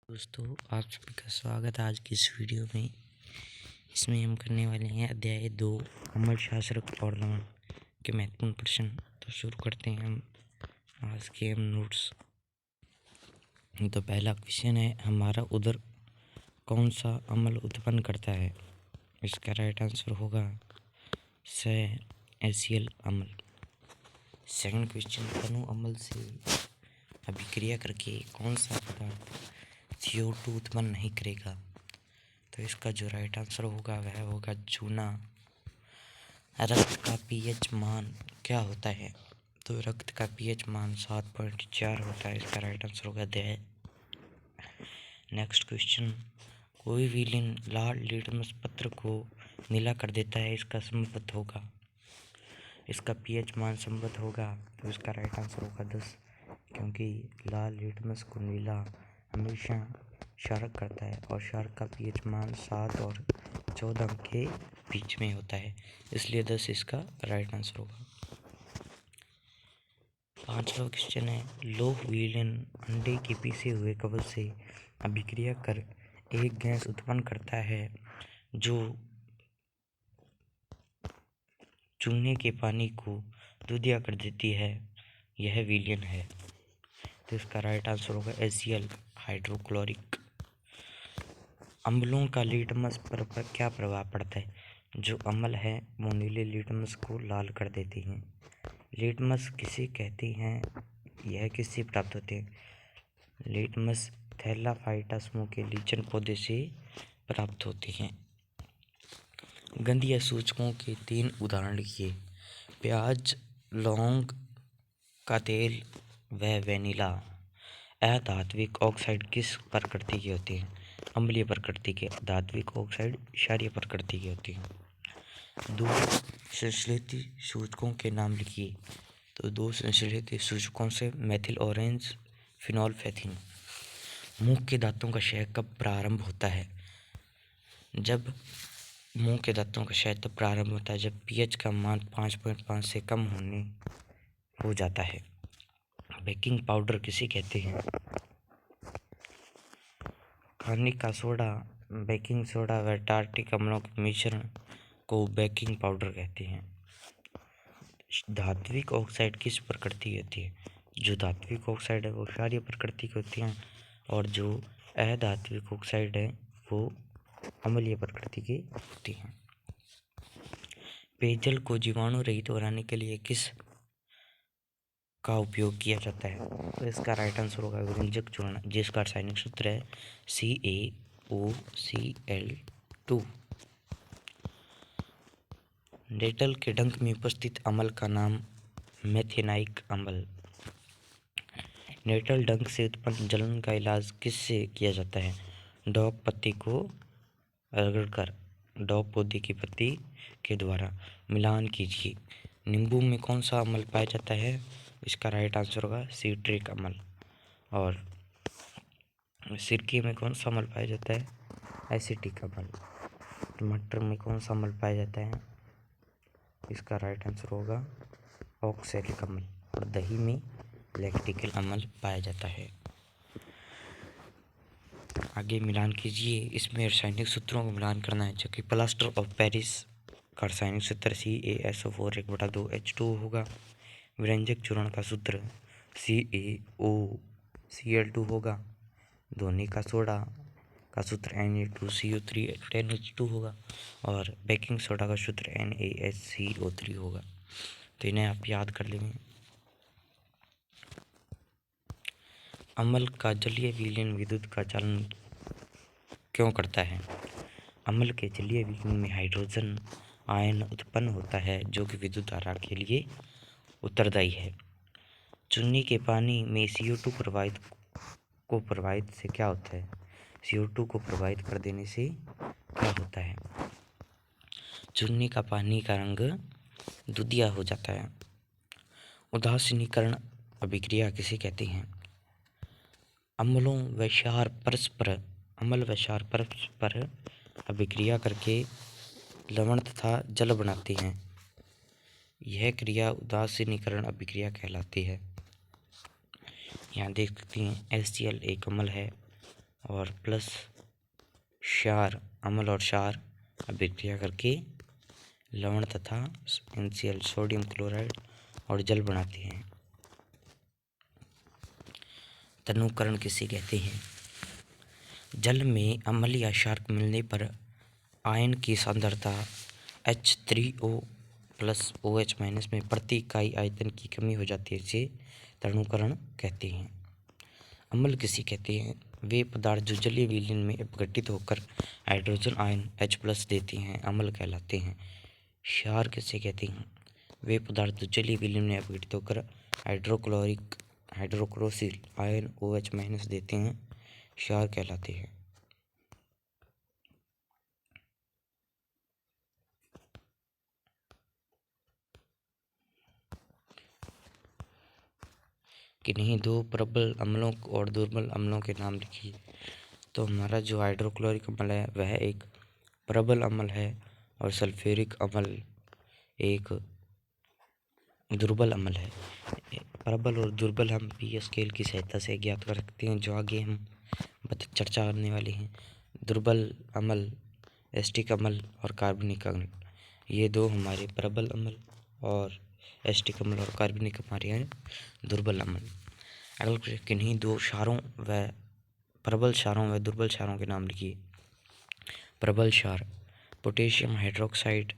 दोस्तों, आप सभी का स्वागत है आज की इस वीडियो में। इसमें हम करने वाले हैं अध्याय 2 अम्ल शास्त्र और लवण के महत्वपूर्ण प्रश्न। तो शुरू करते हैं हम आज के नोट्स। तो पहला क्वेश्चन है, हमारा उदर कौन सा अम्ल उत्पन्न करता है? इसका राइट आंसर होगा HCl अम्ल। सेकंड क्वेश्चन, तनु अम्ल से अभिक्रिया करके कौन सा पदार्थ CO2 उत्पन्न नहीं करेगा? तो इसका जो राइट आंसर होगा वह होगा चूना। रक्त का pH मान क्या होता है? तो रक्त का pH मान 7.4 होता है। इसका राइट आंसर होगा द। नेक्स्ट क्वेश्चन, कोई भी लाल लिटमस पत्र को नीला कर देता है, इसका समपद होगा। इसका pH मान समपद होगा, तो इसका राइट आंसर होगा 10, क्योंकि लाल लिटमस को नीला हमेशा क्षारक करता है और क्षारक का pH मान 7 और 14 के बीच में होता है, इसलिए 10 इसका राइट आंसर होगा। पांचवा क्वेश्चन है, लोह विलयन अंडे के पीसे हुए कवच से अभिक्रिया कर एक गैस उत्पन्न करता है जो चूने के पानी को दूधिया कर देती है, यह विलयन है। तो इसका राइट आंसर होगा HCl हाइड्रोक्लोरिक। अम्लों का लिटमस पर क्या प्रभाव पड़ता है? जो अम्ल है वो नीले लिटमस को लाल कर देती हैं। लिटमस किसे कहते हैं? यह किससे प्राप्त होते हैं? लिटमस थैलाफाइटा समूह के लीचन पौधे से प्राप्त होते हैं। गंध या सूचकों के 3 उदाहरण लिखिए। प्याज, लौंग का तेल व वेनिला। अधात्विक ऑक्साइड किस प्रकृति के होते हैं? अम्लीय प्रकृति के। धात्विक ऑक्साइड क्षारीय प्रकृति के होते हैं। 2 संश्लेषित सूचकों के नाम लिखिए। तो 2 संश्लेषित सूचकों से मेथिल ऑरेंज फिनोल्फेथिन। मुंह के दांतों का क्षय कब प्रारंभ होता है? जब मुंह के दांतों का क्षय तब प्रारंभ होता है जब pH का मान 5.5 से कम हो जाता है। बेकिंग पाउडर किसे कहते हैं? खाने का सोडा, बेकिंग सोडा व टार्टिक अम्लों के मिश्रण को बेकिंग पाउडर कहते हैं। धात्विक ऑक्साइड किस प्रकृति की होती है? जो धात्विक ऑक्साइड है वो क्षारीय प्रकृति की होती हैं और जो अधात्विक ऑक्साइड है वो अम्लीय प्रकृति की होती हैं। पेयजल को जीवाणु रहित बनाने के लिए किस का उपयोग किया जाता है? तो इसका राइट आंसर होगा विरंजक चूर्ण, जिसका रासायनिक सूत्र है CaOCl2। डेटल के डंक में उपस्थित अम्ल का नाम मेथेनाइक अम्ल। डेटल डंक से उत्पन्न जलन का इलाज किससे किया जाता है? डॉग पत्ती को रगड़कर डॉग पौधे की पत्ती के द्वारा मिलान कीजिए। नींबू में कौन सा अम्ल पाया जाता है? इसका राइट आंसर होगा सिट्रिक अम्ल। और सिरके में कौन सा अम्ल पाया जाता है? एसिटिक अम्ल। टमाटर में कौन सा अम्ल पाया जाता है? इसका राइट आंसर होगा ऑक्सैलिक अम्ल। और दही में लैक्टिक अम्ल पाया जाता है। आगे मिलान कीजिए। इसमें रासायनिक सूत्रों को मिलान करना है, जो कि प्लास्टर ऑफ पेरिस का रासायनिक सूत्र CaSO4 1/2H2 होगा। विरंजक चूर्ण का सूत्र CaOCl2 होगा। धोने का सोडा का सूत्र Na2CO3 10H2 होगा और बेकिंग सोडा का सूत्र NaSCO3 होगा। तो इन्हें आप याद कर लेंगे। अम्ल का जलीय विलयन विद्युत का चालन क्यों करता है? अम्ल के जलीय विलयन में हाइड्रोजन आयन उत्पन्न होता है जो कि विद्युत धारा के लिए उत्तरदायी है। चूने के पानी में CO2 प्रवाहित से क्या होता है? CO2 को प्रवाहित कर देने से क्या होता है? चूने का पानी का रंग दूधिया हो जाता है। उदासीनीकरण अभिक्रिया किसे कहते हैं? अम्ल व क्षार परस्पर अभिक्रिया करके लवण तथा जल बनाते हैं। यह क्रिया उदासीनीकरण अभिक्रिया कहलाती है। यहाँ देख सकते हैं HCl एक अम्ल है और प्लस क्षार, अम्ल और क्षार अभिक्रिया करके लवण तथा NaCl सोडियम क्लोराइड और जल बनाते हैं। तनुकरण किसे कहते हैं? जल में अम्ल या क्षार मिलने पर आयन की सांद्रता H3O प्लस OH माइनस में प्रति इकाई आयतन की कमी हो जाती है, इसे तनुकरण कहते हैं। अम्ल किसे कहते हैं? वे पदार्थ जो जलीय विलयन में अपघटित होकर हाइड्रोजन आयन H प्लस देते हैं, अम्ल कहलाते हैं। क्षार किसे कहते हैं? वे पदार्थ जो जलीय विलयन में अपघटित होकर हाइड्रोक्लोरिक आयन OH माइनस देते हैं, क्षार कहलाते हैं। किन्हीं दो प्रबल अम्लों और दुर्बल अम्लों के नाम लिखिए। तो हमारा जो हाइड्रोक्लोरिक अम्ल है वह एक प्रबल अम्ल है और सल्फ्यूरिक अम्ल एक दुर्बल अम्ल है। प्रबल और दुर्बल हम पी स्केल की सहायता से ज्ञात कर सकते हैं, जो आगे हम चर्चा करने वाले हैं। दुर्बल अम्ल एसिटिक अम्ल और कार्बनिक अम्ल, ये दो हमारे प्रबल अम्ल और एसिटिक अम्ल और कार्बनिक हमारे हैं दुर्बल अम्ल। अगला किन्हीं दो क्षारों व प्रबल क्षारों व दुर्बल क्षारों के नाम लिखिए। प्रबल क्षार पोटेशियम हाइड्रोक्साइड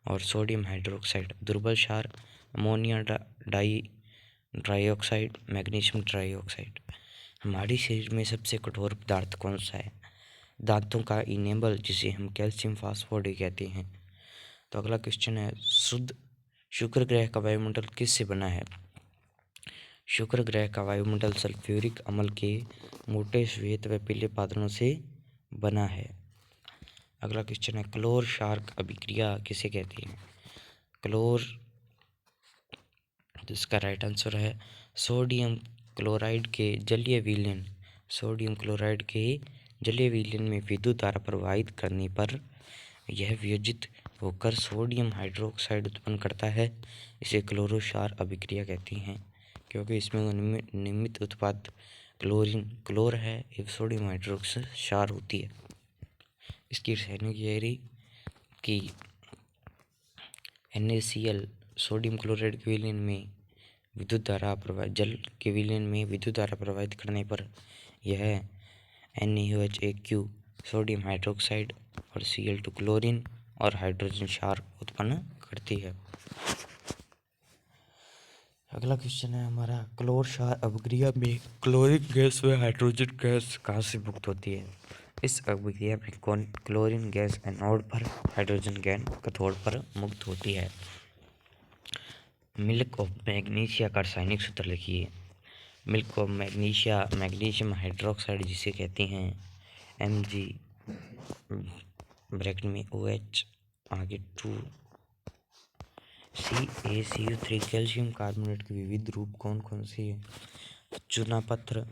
और सोडियम हाइड्रोक्साइड। दुर्बल क्षार अमोनिया डाइऑक्साइड, मैग्नीशियम ट्राइऑक्साइड। हमारे शरीर में सबसे कठोर पदार्थ कौन सा है? दांतों का इनेबल, जिसे हम कैल्शियम फास्फोरेट कहते हैं। तो अगला क्वेश्चन है, शुद्ध शुक्र ग्रह का वायुमंडल किससे बना है? शुक्र ग्रह का वायुमंडल सल्फ्यूरिक अम्ल के मोटे श्वेत व पीले पादपों से बना है। अगला क्वेश्चन है, क्लोर क्षार अभिक्रिया किसे कहते हैं? क्लोर, तो इसका राइट आंसर है सोडियम क्लोराइड के जलीय विलयन। सोडियम क्लोराइड के जलीय विलयन में विद्युत धारा प्रवाहित करने पर यह वियोजित होकर सोडियम हाइड्रोक्साइड उत्पन्न करता है। इसे क्लोरो क्षार अभिक्रिया कहते हैं, क्योंकि इसमें निर्मित उत्पाद क्लोर है, एक सोडियम हाइड्रोक्साइड क्षार होती है। इसकी रासायनिक गहरी कि NaCl सोडियम क्लोराइड के विलयन में विद्युत धारा प्रवाहित, जल के विलयन में विद्युत धारा प्रवाहित करने पर यह NaOH सोडियम हाइड्रोक्साइड और Cl2 क्लोरीन और हाइड्रोजन क्षार उत्पन्न करती है। अगला क्वेश्चन है हमारा, क्लोर क्षार अभिक्रिया में क्लोरीन गैस व हाइड्रोजन गैस कहाँ से मुक्त होती है? इस अभिक्रिया में क्लोरीन गैस एनोड पर, हाइड्रोजन गैस कैथोड पर मुक्त होती है। मिल्क ऑफ मैग्नीशिया का रासायनिक सूत्र लिखिए। Milk of magnesia, magnesium hydroxide जिसे कहते हैं Mg ब्रैकेट में OH आगे 2CaCO3। कैल्शियम कार्बोनेट के विविध रूप कौन कौन से हैं? चूनापत्थर,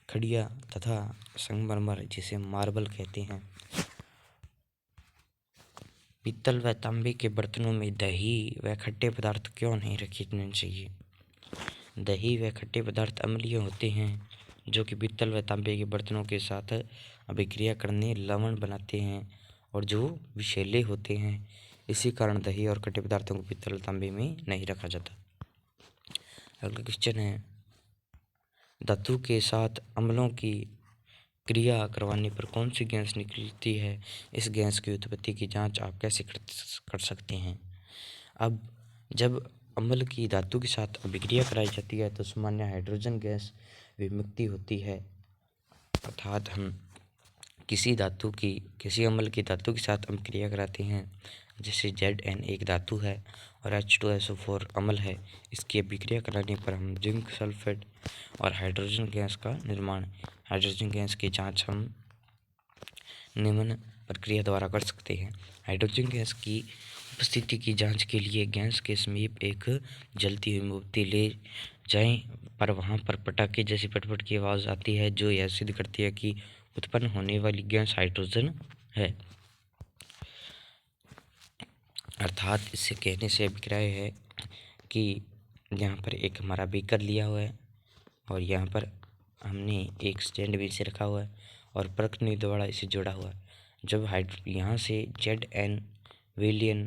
खड़िया तथा संगमरमर जिसे मार्बल कहते हैं। पीतल व तांबे के बर्तनों में दही व खट्टे पदार्थ क्यों नहीं रखने चाहिए? दही व खट्टे पदार्थ अम्लीय होते हैं, जो कि पीतल व तांबे के बर्तनों के साथ अभिक्रिया करने लवण बनाते हैं और जो विषैले होते हैं। इसी कारण दही और खट्टे पदार्थों को पीतल तांबे में नहीं रखा जाता। अगला क्वेश्चन है, धातु के साथ अम्लों की क्रिया करवाने पर कौन सी गैस निकलती है? इस गैस की उत्पत्ति की जांच आप कैसे कर सकते हैं? अब जब अम्ल की धातु के साथ अभिक्रिया कराई जाती है तो सामान्य हाइड्रोजन गैस विमुक्ति होती है। अर्थात हम किसी अम्ल की धातु के साथ अभिक्रिया कराते हैं, जैसे Zn एक धातु है और H2SO4 अम्ल है। इसकी अभिक्रिया कराने पर हम जिंक सल्फेट और हाइड्रोजन गैस का निर्माण, हाइड्रोजन गैस की जांच हम निम्न प्रक्रिया द्वारा कर सकते हैं। हाइड्रोजन गैस की उपस्थिति की जांच के लिए गैस के समीप एक जलती हुई मोमबत्ती ले जाएं, पर वहां पर पटाखे जैसी पटपट की आवाज़ आती है, जो यह सिद्ध करती है कि उत्पन्न होने वाली गैस हाइड्रोजन है। अर्थात इससे कहने से अभिप्राय है कि यहाँ पर एक हमारा बीकर लिया हुआ है और यहाँ पर हमने एक स्टैंड भी से रखा हुआ है और परखनी द्वारा इसे जोड़ा हुआ है। जब यहाँ से ZN विलयन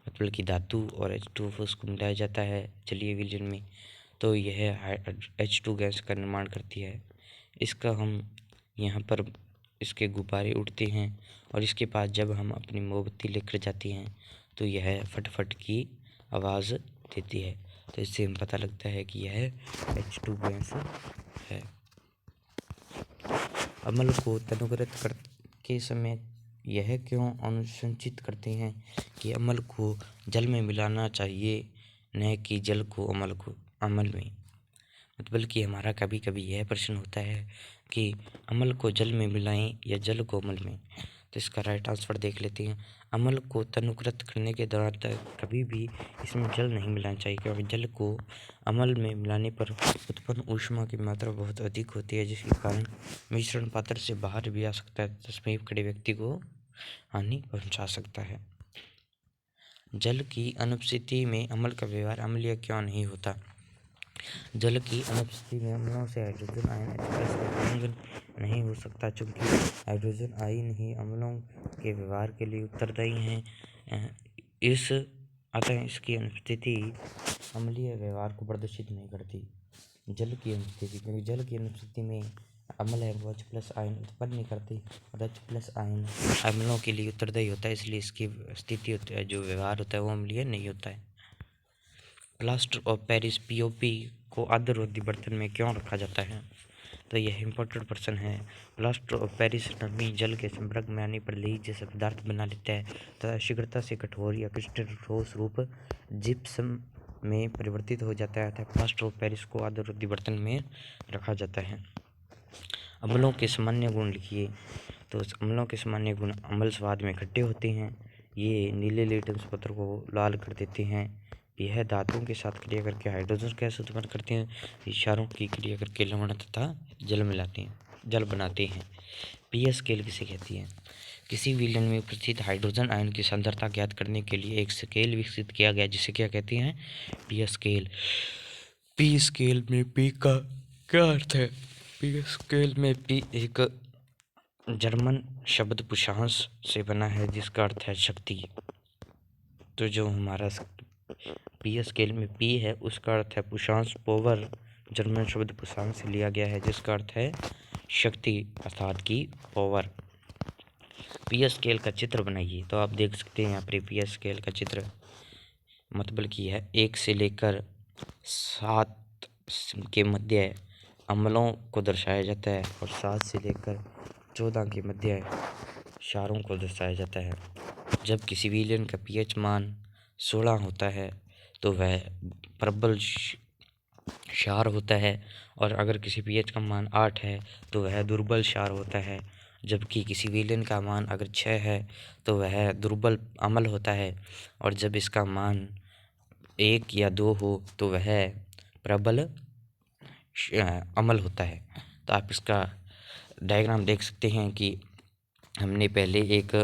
मतलब कि धातु और H2O उसको मिलाया जाता है जलीय विलयन में, तो यह H2 गैस का निर्माण करती है। इसका हम यहाँ पर इसके गुब्बारे उड़ते हैं और इसके पास जब हम अपनी मोमबत्ती लेकर जाते हैं तो यह फट की आवाज़ देती है। तो इससे हम पता लगता है कि यह H2 गैस है। अम्ल को तनुकृत के समय यह क्यों अनुशंसित करते हैं कि अम्ल को जल में मिलाना चाहिए, न कि जल को अम्ल में। मतलब कि हमारा कभी कभी यह प्रश्न होता है कि अम्ल को जल में मिलाएं या जल को अम्ल में। तो इसका राइट आंसर देख लेते हैं। अम्ल को तनुकृत करने के दौरान कभी भी इसमें जल नहीं मिलाना चाहिए, क्योंकि जल को अम्ल में मिलाने पर उत्पन्न ऊष्मा की मात्रा बहुत अधिक होती है, जिसके कारण मिश्रण पात्र से बाहर भी आ सकता है, समीप खड़े व्यक्ति को हानि पहुंचा सकता है। जल की अनुपस्थिति में अम्ल का व्यवहार अम्लीय क्यों नहीं होता? जल की अनुपस्थिति में अम्लों से हाइड्रोजन आयन H+ का उल्लंघन नहीं हो सकता, चूँकि हाइड्रोजन आयन ही अम्लों के व्यवहार के लिए उत्तरदायी हैं। अतः इसकी अनुपस्थिति अम्लीय व्यवहार को प्रदर्शित नहीं करती। जल की अनुपस्थिति, क्योंकि जल की अनुपस्थिति में अम्ल है वो H+ आयन उत्पन्न नहीं करती और H+ आयन अम्लों के लिए उत्तरदायी होता है, इसलिए इसकी स्थिति होता है, जो व्यवहार होता है वो अम्लीय नहीं होता है। प्लास्टर ऑफ पेरिस POP को आर्द्रवर्ती बर्तन में क्यों रखा जाता है? तो यह इम्पोर्टेंट प्रश्न है। प्लास्टर ऑफ पेरिस नमी जल के संपर्क में आने पर लेई जैसा पदार्थ बना लेता है तथा शीघ्रता से कठोर या क्रिस्टल ठोस रूप जिप्सम में परिवर्तित हो जाता है, अतः प्लास्टर ऑफ पेरिस को आर्द्रवर्ती बर्तन में रखा जाता है। अम्लों के सामान्य गुण लिखिए। तो अम्लों के सामान्य गुण: अम्ल स्वाद में खट्टे होते हैं, ये नीले लिटमस पत्र को लाल कर देते हैं, यह धातुओं के साथ क्रिया करके हाइड्रोजन गैस उत्पन्न करते हैं, क्षारों की क्रिया करके लवण तथा जल बनाते हैं। pH स्केल किसे कहती है? किसी विलयन में उपस्थित हाइड्रोजन आयन की सांद्रता ज्ञात करने के लिए एक स्केल विकसित किया गया, जिसे क्या कहते हैं? pH scale. pH स्केल में P का क्या अर्थ है? pH स्केल में P एक जर्मन शब्द पुशांस से बना है, जिसका अर्थ है शक्ति। तो जो हमारा pH स्केल में P है उसका अर्थ है पुशांस, पावर जर्मन शब्द पुशांस से लिया गया है, जिसका अर्थ है शक्ति अर्थात की पावर। pH स्केल का चित्र बनाइए। तो आप देख सकते हैं यहाँ पर pH स्केल का चित्र, मतलब कि है 1 से लेकर 7 के मध्य अम्लों को दर्शाया जाता है और 7 से लेकर 14 के मध्य क्षारों को दर्शाया जाता है। जब किसी विलयन का pH मान 16 होता है तो वह प्रबल क्षार होता है, और अगर किसी pH का मान 8 है तो वह दुर्बल क्षार होता है। जबकि किसी विलयन का मान अगर 6 है तो वह दुर्बल अम्ल होता है, और जब इसका मान 1 या 2 हो तो वह प्रबल अम्ल होता है। तो आप इसका डायग्राम देख सकते हैं कि हमने पहले एक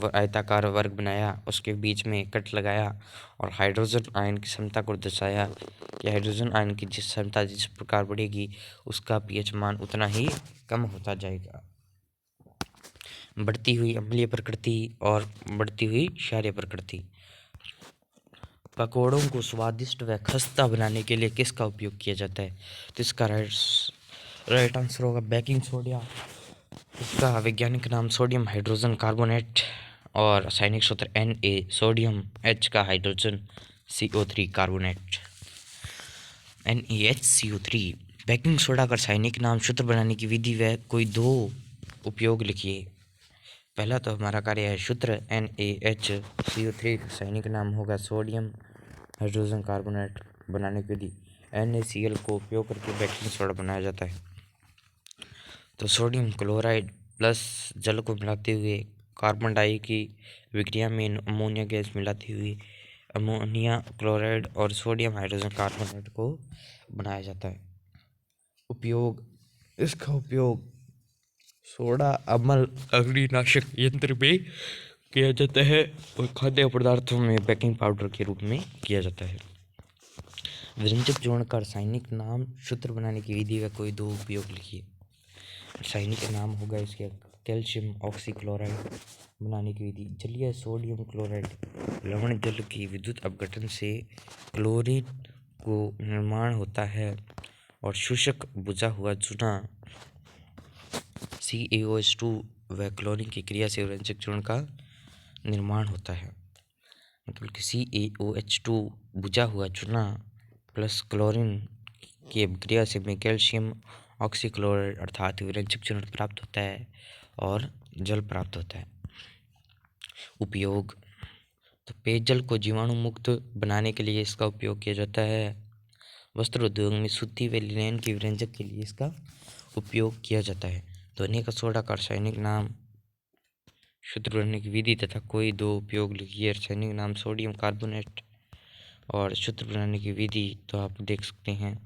आयताकार वर्ग बनाया, उसके बीच में कट लगाया और हाइड्रोजन आयन की क्षमता को दर्शाया कि हाइड्रोजन आयन की जिस क्षमता जिस प्रकार बढ़ेगी उसका pH मान उतना ही कम होता जाएगा। बढ़ती हुई अम्लीय प्रकृति और बढ़ती हुई क्षारीय प्रकृति। पकौड़ों को स्वादिष्ट व खस्ता बनाने के लिए किसका उपयोग किया जाता है? तो इसका राइट आंसर होगा बेकिंग सोडा। इसका वैज्ञानिक नाम सोडियम हाइड्रोजन कार्बोनेट और रासायनिक सूत्र Na, सोडियम H का hydrogen CO3 carbonate NaHCO3। Baking soda का रासायनिक नाम, सूत्र बनाने की विधि व कोई 2 उपयोग लिखिए। पहला तो हमारा कार्य है सूत्र NaHCO3, रासायनिक नाम होगा सोडियम हाइड्रोजन कार्बोनेट। बनाने की विधि NaCl को उपयोग करके बेकिंग सोडा बनाया जाता है। तो सोडियम क्लोराइड प्लस जल को मिलाते हुए कार्बन डाई की विक्रिया में अमोनिया गैस मिलाती हुई अमोनिया क्लोराइड और सोडियम हाइड्रोजन कार्बोनेट को बनाया जाता है। उपयोग: इसका उपयोग सोडा अम्ल अग्निनाशक यंत्र में किया जाता है और खाद्य पदार्थों में बेकिंग पाउडर के रूप में किया जाता है। विरंजक जोड़ का रासायनिक नाम, सूत्र बनाने की विधि व कोई दो उपयोग लिखिए। रासायनिक नाम होगा इसके कैल्शियम ऑक्सीक्लोराइड। बनाने की विधि, जलीय सोडियम क्लोराइड लवण जल की विद्युत अपघटन से क्लोरीन को निर्माण होता है और शुष्क बुझा हुआ चूना CaOH2 व क्लोरीन की क्रिया से विरंजक चूर्ण का निर्माण होता है। मतलब कि CaOH2 बुझा हुआ चूना प्लस क्लोरीन की अभिक्रिया से हमें कैल्शियम ऑक्सीक्लोराइड अर्थात विरंजक चूर्ण प्राप्त होता है और जल प्राप्त होता है। उपयोग, तो पेयजल को जीवाणु मुक्त बनाने के लिए इसका उपयोग किया जाता है। वस्त्र उद्योग में सूती व लिनेन के विरंजक के लिए इसका उपयोग किया जाता है। ध्वनि का सोडा का रासायनिक नाम, सूत्र बनाने की विधि तथा कोई दो उपयोग लिखिए। रासायनिक नाम सोडियम कार्बोनेट और सूत्र बनाने की विधि तो आप देख सकते हैं।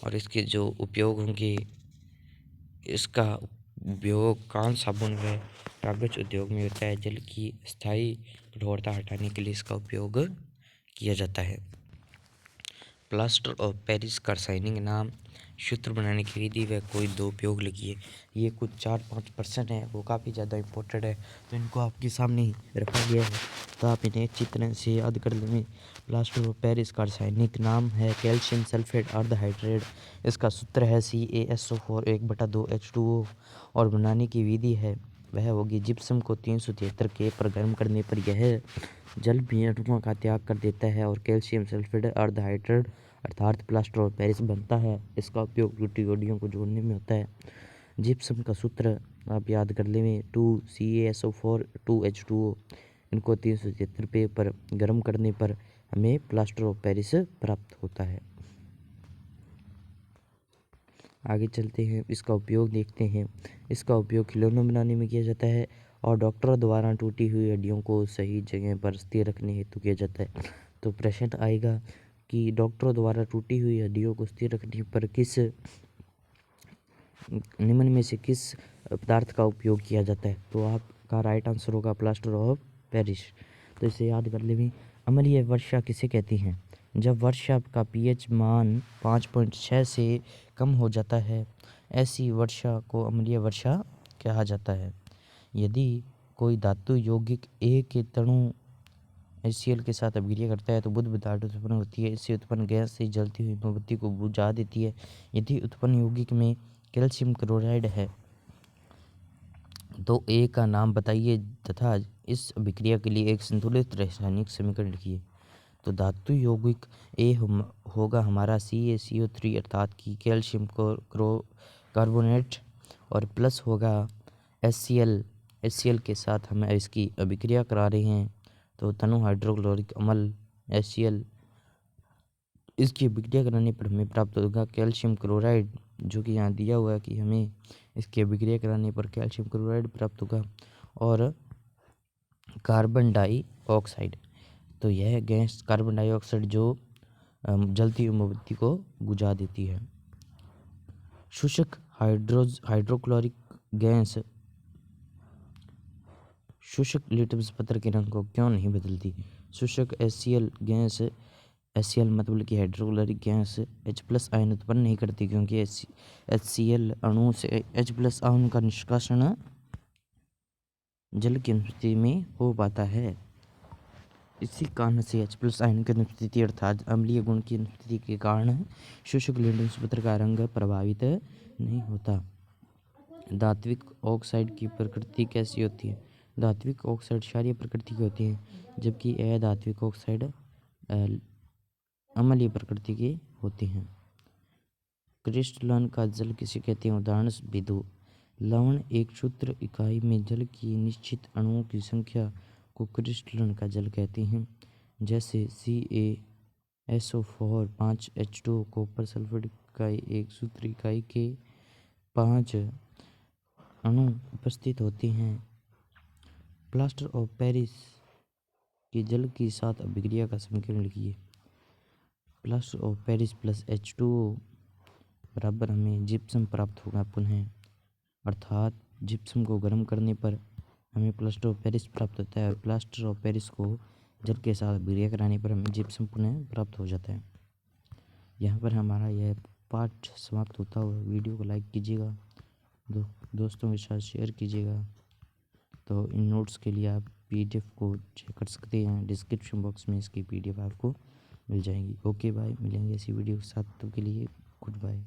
और इसके जो उपयोग होंगे, इसका उपयोग कान साबुन व कागज उद्योग में होता है। जल की स्थायी कठोरता हटाने के लिए इसका उपयोग किया जाता है। प्लास्टर ऑफ पेरिस का रासायनिक नाम, सूत्र बनाने की विधि व कोई दो उपयोग लिखिए। ये कुछ 4-5 प्रश्न है, वो काफ़ी ज़्यादा इंपॉर्टेंट है, तो इनको आपके सामने ही रखा गया है, तो आप इन्हें अच्छी तरह से याद कर लेंगे। प्लास्टर ऑफ पेरिस का रासायनिक नाम है कैल्शियम सल्फेट अर्धहाइड्रेट। इसका सूत्र है CaSO4 1/2H2O और बनाने की विधि है वह होगी जिप्सम को 373 K पर गर्म करने पर यह जल भी अणुओं का त्याग कर देता है और कैल्शियम सल्फेट अर्धहाइड्रेट अर्थात प्लास्टर ऑफ पेरिस बनता है। इसका उपयोग टूटी हड्डियों को जोड़ने में होता है। जिप्सम का सूत्र आप याद कर लेंगे 2CaSO4 2H2O। इनको 373 पे पर गर्म करने पर हमें प्लास्टर ऑफ पेरिस प्राप्त होता है। आगे चलते हैं, इसका उपयोग देखते हैं। इसका उपयोग खिलौने बनाने में किया जाता है और डॉक्टरों द्वारा टूटी हुई हड्डियों को सही जगह पर स्थिर रखने हेतु किया जाता है। तो प्रश्न आएगा कि डॉक्टरों द्वारा टूटी हुई हड्डियों को स्थिर रखने पर किस निम्न में से किस पदार्थ का उपयोग किया जाता है, तो आपका राइट आंसर होगा प्लास्टर ऑफ पेरिस। तो इसे याद कर लें। अम्लीय वर्षा किसे कहती हैं? जब वर्षा का pH मान 5.6 से कम हो जाता है, ऐसी वर्षा को अम्लीय वर्षा कहा जाता है। यदि कोई धातु यौगिक A के तणु HCl के साथ अभिक्रिया करता है तो बुध पदार्थ उत्पन्न होती है। इससे उत्पन्न गैस से जलती हुई मोमबत्ती को बुझा देती है। यदि उत्पन्न यौगिक में कैल्शियम क्लोराइड है तो A का नाम बताइए तथा इस अभिक्रिया के लिए एक संतुलित रासायनिक समीकरण लिखिए। तो धातु यौगिक A होगा हमारा CaCO3 अर्थात की कैल्शियम कार्बोनेट और प्लस होगा HCl के साथ हम इसकी अभिक्रिया करा रहे हैं तो तनु हाइड्रोक्लोरिक अम्ल HCl। इसकी अभिक्रिया कराने पर हमें प्राप्त होगा कैल्शियम क्लोराइड, जो कि यहाँ दिया हुआ है कि हमें इसकी अभिक्रिया कराने पर कैल्शियम क्लोराइड प्राप्त होगा और कार्बन डाइऑक्साइड। तो यह गैस कार्बन डाइऑक्साइड जो जलती हुई मोमबत्ती को बुझा देती है। शुष्क हाइड्रोक्लोरिक गैस शुष्क लिटमस पत्र के रंग को क्यों नहीं बदलती? शुष्क HCl गैस HCl मतलब कि हाइड्रोक्लोरिक गैस H+ आयन उत्पन्न नहीं करती क्योंकि HCl अणु से H+ आयन का निष्कासन जल की अनुपस्थिति में हो पाता है। इसी कारण से H+ आयन की अनुपस्थिति अर्थात अम्लीय गुण की अनुपस्थिति के कारण शुष्क लिटमस पत्र का रंग प्रभावित नहीं होता। धात्विक ऑक्साइड की प्रकृति कैसी होती है? धात्विक ऑक्साइड क्षारीय प्रकृति की होती है, जबकि अधात्विक ऑक्साइड अम्लीय प्रकृति की होती हैं। क्रिस्टलन का जल किसे कहते हैं? उदाहरण विदु। लवण एक क्षुद्र इकाई में जल की निश्चित अणुओं की संख्या को क्रिस्टलन का जल कहते हैं। जैसे CaSO4 5H2O कॉपर सल्फेट इकाई एक क्षुद्र इकाई के 5 अणु उपस्थित होते हैं। प्लास्टर ऑफ पेरिस के जल के साथ अभिक्रिया का समीकरण लिखिए। Plaster of Paris plus H2O बराबर हमें जिप्सम प्राप्त होगा पुनः, अर्थात जिप्सम को गर्म करने पर हमें प्लास्टर ऑफ पेरिस प्राप्त होता है और प्लास्टर ऑफ पेरिस को जल के साथ अभिक्रिया कराने पर हमें जिप्सम पुनः प्राप्त हो जाता है। यहाँ पर हमारा यह पाठ समाप्त होता हुआ वीडियो को लाइक कीजिएगा, दोस्तों के साथ शेयर कीजिएगा। तो इन नोट्स के लिए आप पीडीएफ को चेक कर सकते हैं, डिस्क्रिप्शन बॉक्स में इसकी पीडीएफ आपको मिल जाएगी। ओके बाय, मिलेंगे इसी वीडियो के साथ, तब के लिए गुड बाय।